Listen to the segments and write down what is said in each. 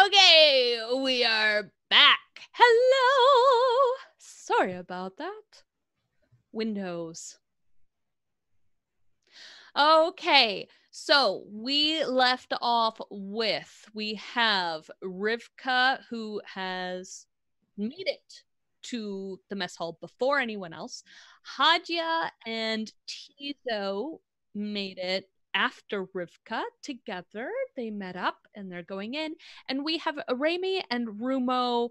Okay, we are back. Hello. Sorry about that. Windows. Okay, so we left off with we have Rivka, who has made it to the mess hall before anyone else. Hadja and Tizo made it after Rivka together. They met up and they're going in. And we have Arami and Rumo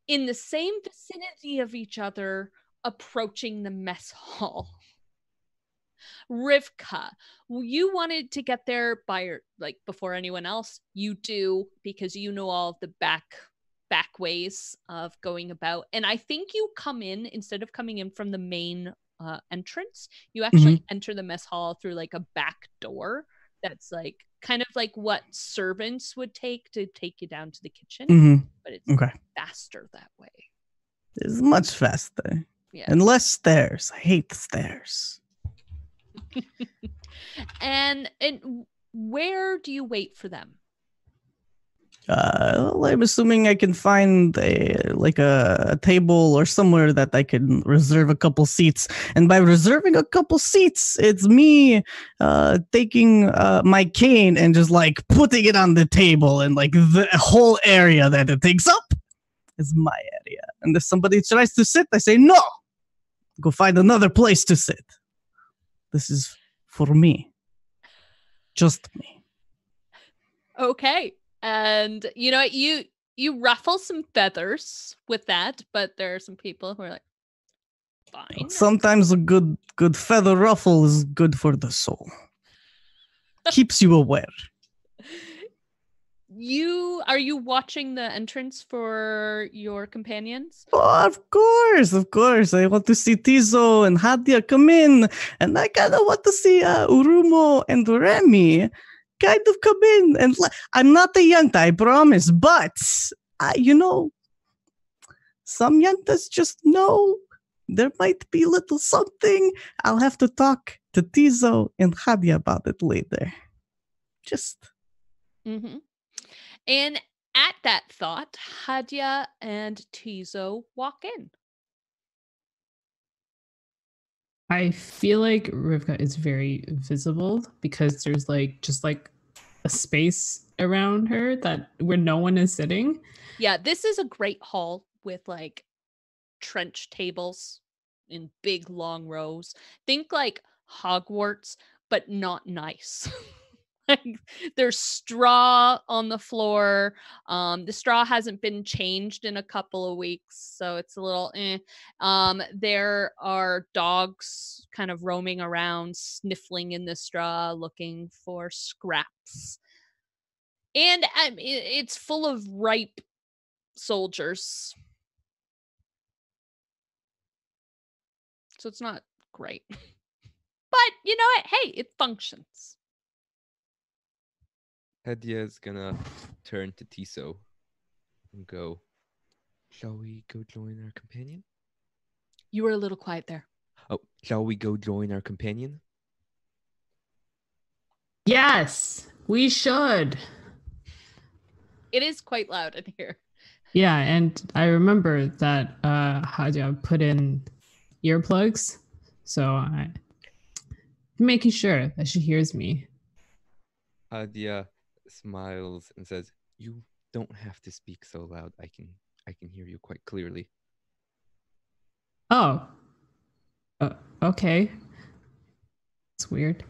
in the same vicinity of each other approaching the mess hall. Rivka, you wanted to get there by like before anyone else. You do because you know all of the back ways of going about. And I think you come in instead of coming in from the main entrance, you actually enter the mess hall through like a back door that's like kind of like what servants would take to take you down to the kitchen, but it's faster that way. It's much faster. Yeah. And less stairs. I hate the stairs. And where do you wait for them? I'm assuming I can find a table or somewhere that I can reserve a couple seats. And by reserving a couple seats, it's me taking my cane and just like putting it on the table, and like the whole area that it takes up is my area. And if somebody tries to sit, I say, no, go find another place to sit. This is for me. Just me. Okay. And you know, you ruffle some feathers with that, but there are some people who are like, fine. Sometimes a good feather ruffle is good for the soul. Keeps you aware. Are you watching the entrance for your companions? Oh, of course. I want to see Tizo and Hadja come in, and I kind of want to see Urumo and Remy kind of come in. And I'm not a yanta, I promise, but some yantas just know there might be little something. I'll have to talk to Tizo and Hadja about it later. Just. Mm-hmm. And at that thought, Hadja and Tizo walk in. I feel like Rivka is very visible because there's like just like a space around her that where no one is sitting. Yeah, this is a great hall with like trench tables in big long rows. Think like Hogwarts but not nice. Like, there's straw on the floor. The straw hasn't been changed in a couple of weeks, so it's a little eh. There are dogs kind of roaming around, sniffling in the straw, looking for scraps. And it's full of ripe soldiers. So it's not great. But you know what? Hey, it functions. Hedia is gonna turn to Tiso and go, shall we go join our companion? You were a little quiet there. Oh, shall we go join our companion? Yes, we should. It is quite loud in here. Yeah, and I remember that Hadia put in earplugs, so I'm making sure that she hears me. Hedia smiles and says, "You don't have to speak so loud. I can hear you quite clearly." Oh, okay. It's weird.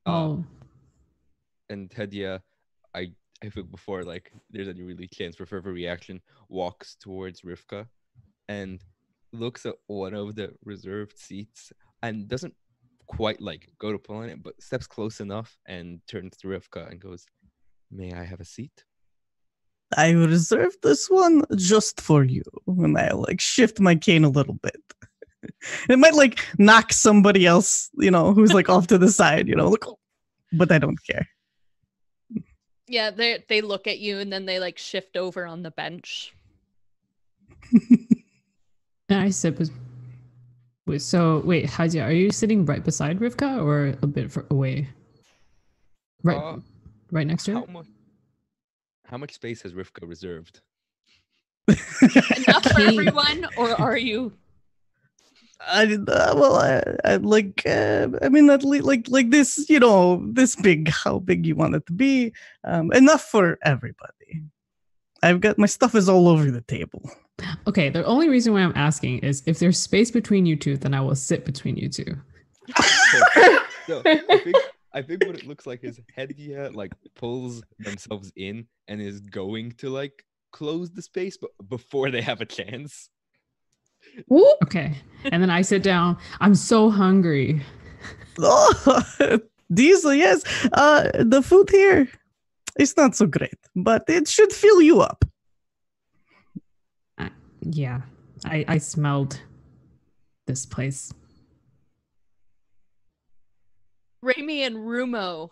Oh, And Hedia, I think before like there's any really chance for further reaction, walks towards Rivka and looks at one of the reserved seats and doesn't quite like go to pull on it, but steps close enough and turns to Rivka and goes, "May I have a seat?" I reserved this one just for you. And I like shift my cane a little bit. It might like knock somebody else, who's like off to the side, look, but I don't care. Yeah, they look at you and then they like shift over on the bench. and I said, so wait, Hadia, are you sitting right beside Rivka or a bit away? Right, right next to her. How much space has Rivka reserved? Enough for everyone, or are you? I like. I mean, at least like this. This big. How big you want it to be? Enough for everybody. I've got my stuff is all over the table. Okay, the only reason why I'm asking is if there's space between you two, then I will sit between you two. So I think what it looks like is Hedia like pulls themselves in and is going to like close the space, but before they have a chance. Okay, and then I sit down. I'm so hungry. Oh, Diesel, yes. The food here is not so great, but it should fill you up. Yeah, I smelled this place. Raimi and Rumo,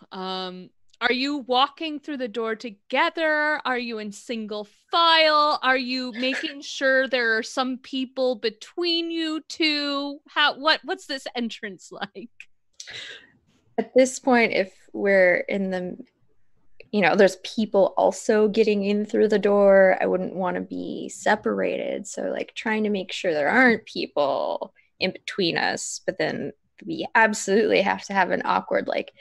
are you walking through the door together? Are you in single file? Are you making sure there are some people between you two? What's this entrance like? At this point, if we're in the, there's people also getting in through the door, I wouldn't want to be separated. So like trying to make sure there aren't people in between us, but then we absolutely have to have an awkward like,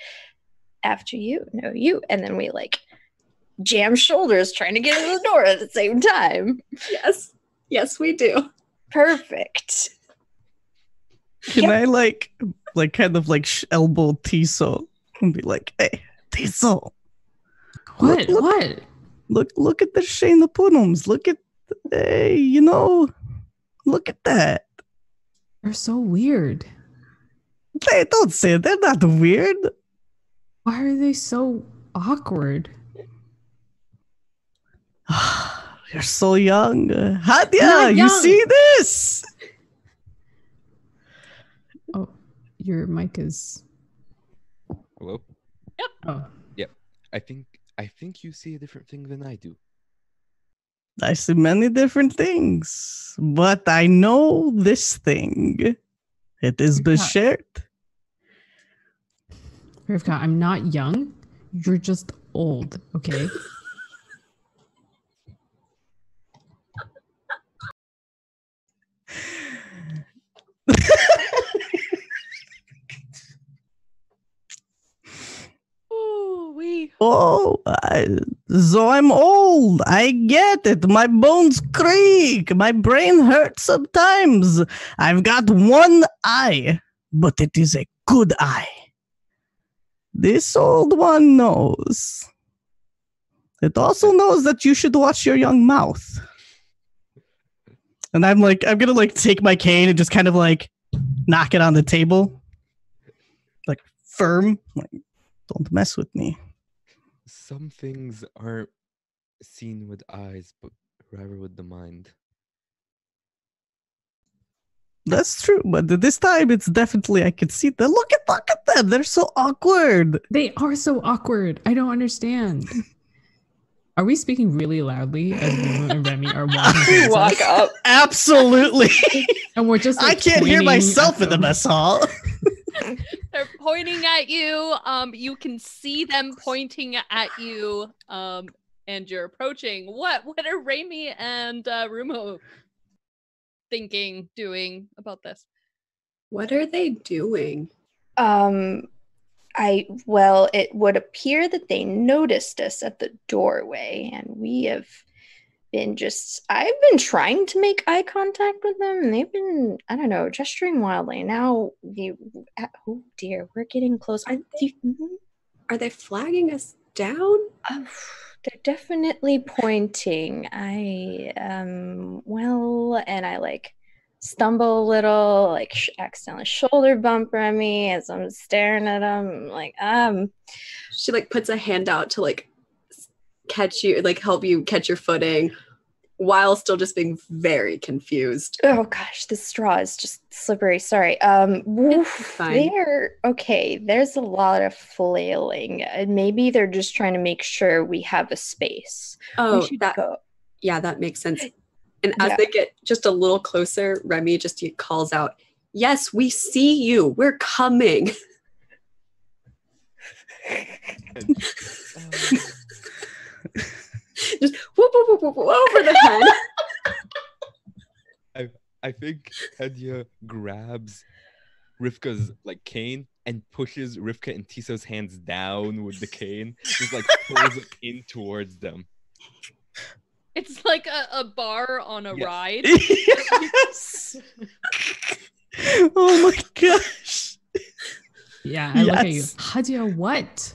after you, no you, and then we like jam shoulders trying to get in the door at the same time. Yes we do. Perfect. Can I like kind of like elbow Tiso and be like, "Hey, Tiso, What? Look at the Shayna Punums. Look at, look at that. They're so weird. Hey, don't say it. They're not weird. Why are they so awkward? You're so young. Hadia, you see this? Oh, your mic is. Hello? Yep. Oh. Yep. I think you see a different thing than I do. I see many different things, but I know this thing. It is Beshert. Rivka, I'm not young. You're just old, okay? So I'm old. I get it. My bones creak. My brain hurts sometimes. I've got one eye, but it is a good eye. This old one knows. It also knows that you should watch your young mouth. And I'm gonna like take my cane and just kind of like knock it on the table. Like firm. Like, don't mess with me. Some things aren't seen with eyes, but rather with the mind. That's true, but this time it's definitely I could see them. Look at them. They're so awkward. They are so awkward. I don't understand. Are we speaking really loudly as Remo and Remy are walking towards Walk us? up. Absolutely. And we're just I like, can't hear pointing myself at in the them. mess hall. They're pointing at you. You can see them pointing at you. And you're approaching. What are Remy and Rumo doing about this? What are they doing? It would appear that they noticed us at the doorway, and we have been I've been trying to make eye contact with them, and they've been, I don't know, gesturing wildly. Now, oh dear, we're getting close. Are they flagging us down? They're definitely pointing. And I like stumble a little, like accidentally shoulder bump Remy as I'm staring at them. Like, She like puts a hand out to like catch you, like help you catch your footing, while still just being very confused. oh gosh, this straw is just slippery. Sorry. Fine. They're okay. There's a lot of flailing. Maybe they're just trying to make sure we have a space. Oh, We should that go. that makes sense. And as Yeah. they get just a little closer, Remy just calls out, "Yes, we see you. We're coming." And, Just whoop, whoop, whoop, whoop, whoop, over the head. I think Hedia grabs Rivka's like cane and pushes Rivka and Tiso's hands down with the cane, just like pulls it in towards them. It's like a bar on a Yes. ride. Yes. Oh my gosh. Yeah, I look at you. Yes. Hadia, what?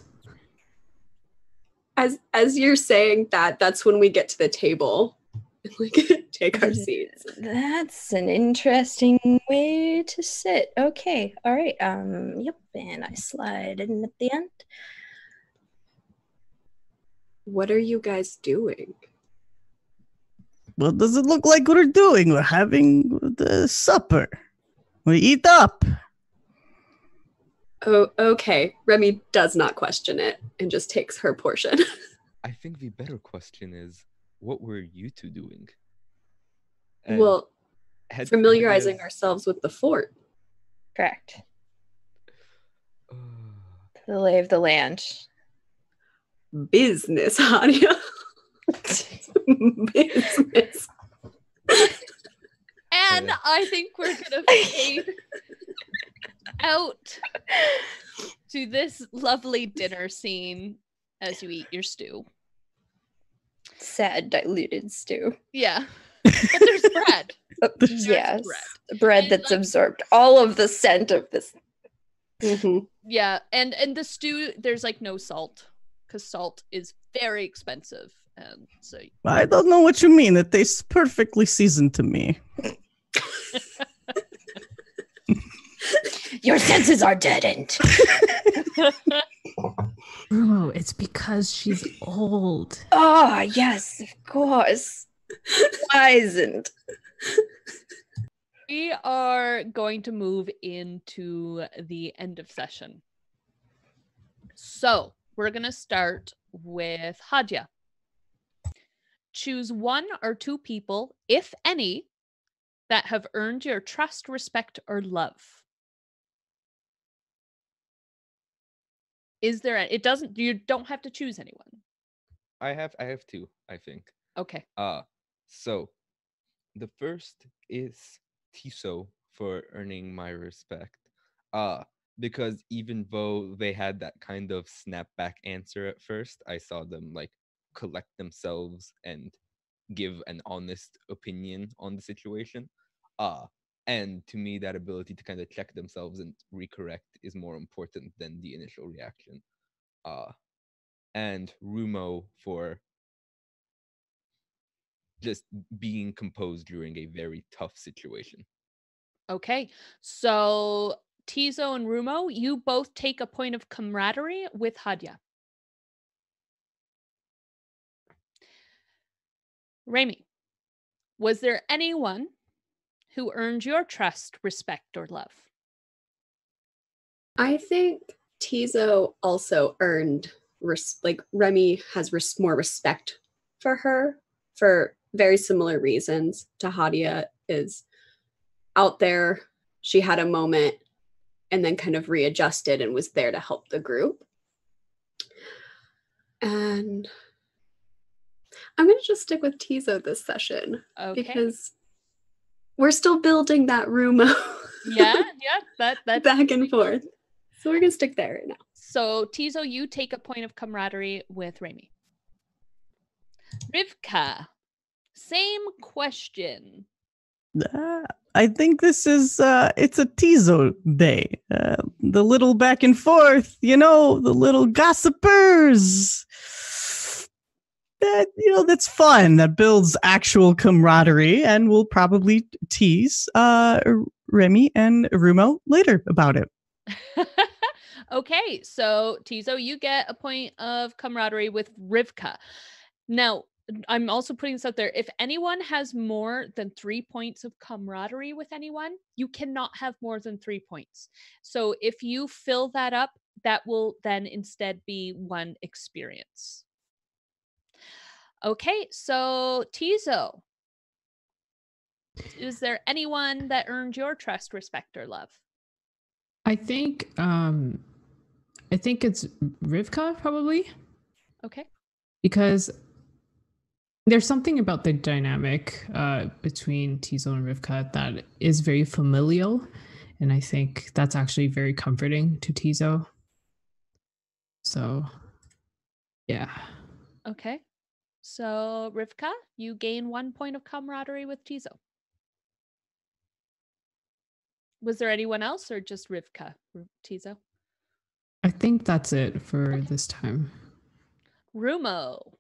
As you're saying that, that's when we get to the table and like take our seats. That's an interesting way to sit. Okay, all right. Yep, and I slide in at the end. What are you guys doing? What does it look like we're doing? We're having the supper. We eat up. Oh, okay. Remy does not question it and just takes her portion. I think the better question is, what were you two doing? And Well, familiarizing Hedia's- ourselves with the fort. Correct. The lay of the land. Business, Hadia. Business. And I think we're gonna fade out to this lovely dinner scene as you eat your stew. Sad diluted stew. Yeah. But there's bread. There's Yes. bread. Bread And, that's like- absorbed all of the scent of this. Mhm. Yeah, and the stew, there's like no salt because salt is very expensive, and so I don't know what you mean. It tastes perfectly seasoned to me. Your senses are deadened. Bruno, it's because she's old. Ah, yes, of course. Wizened. we are going to move into the end of session. So we're gonna start with Hadia. Choose one or two people, if any, that have earned your trust, respect, or love. Is there you don't have to choose anyone. I have two, I think. Okay. So the first is Tiso for earning my respect. Because even though they had that kind of snapback answer at first, I saw them like collect themselves and give an honest opinion on the situation. And to me, that ability to kind of check themselves and recorrect is more important than the initial reaction. And Rumo for just being composed during a very tough situation. Okay, so Tizo and Rumo, you both take a point of camaraderie with Hadia. Remy, was there anyone who earned your trust, respect, or love? I think Tizo also earned, like Remy has more respect for her for very similar reasons to Hadia is out there. She had a moment and then kind of readjusted and was there to help the group. And I'm going to just stick with Tizo this session because we're still building that Rumo. Yeah, that's back and forth. So we're going to stick there right now. So Tizo, you take a point of camaraderie with Remy. Rivka, same question. I think this is it's a Tizo day. The little back and forth, the little gossipers. That that's fun. That builds actual camaraderie, and we'll probably tease Remy and Rumo later about it. Okay, so Tizo, you get a point of camaraderie with Rivka. Now, I'm also putting this out there. If anyone has more than 3 points of camaraderie with anyone, you cannot have more than 3 points. So if you fill that up, that will then instead be 1 experience. Okay, so Tizo, is there anyone that earned your trust, respect, or love? I think it's Rivka probably. Okay. Because there's something about the dynamic between Tizo and Rivka that is very familial, and I think that's actually very comforting to Tizo. So, yeah. Okay. So, Rivka, you gain 1 point of camaraderie with Tizo. Was there anyone else or just Rivka, Tizo? I think that's it for this time. Rumo.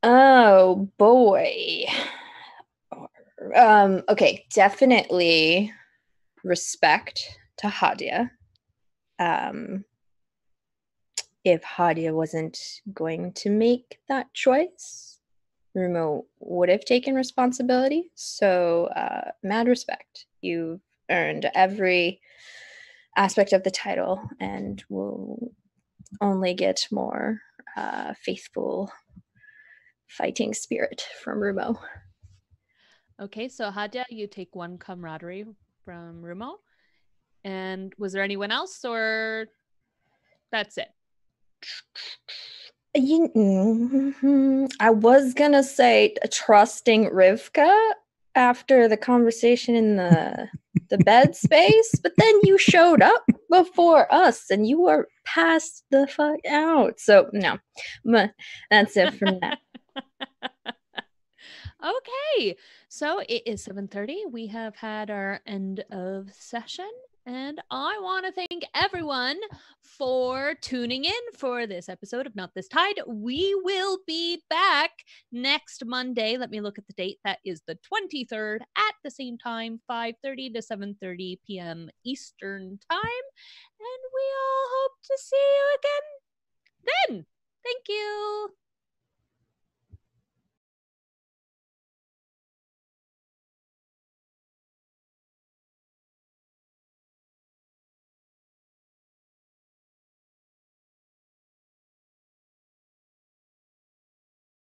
Oh boy. Okay, definitely respect to Hadia. If Hadia wasn't going to make that choice, Rumo would have taken responsibility. So, mad respect. You've earned every aspect of the title and will only get more faithful fighting spirit from Rumo. Okay, so Hadia, you take 1 camaraderie from Rumo. And was there anyone else or that's it? I was gonna say trusting Rivka after the conversation in the bed space, but then you showed up before us and you were passed the fuck out. So no, that's it from that. Okay, so it is 7:30. We have had our end of session. And I want to thank everyone for tuning in for this episode of Not This Tide. We will be back next Monday. Let me look at the date. That is the 23rd at the same time, 5:30 to 7:30 p.m. Eastern Time. And we all hope to see you again then. Thank you.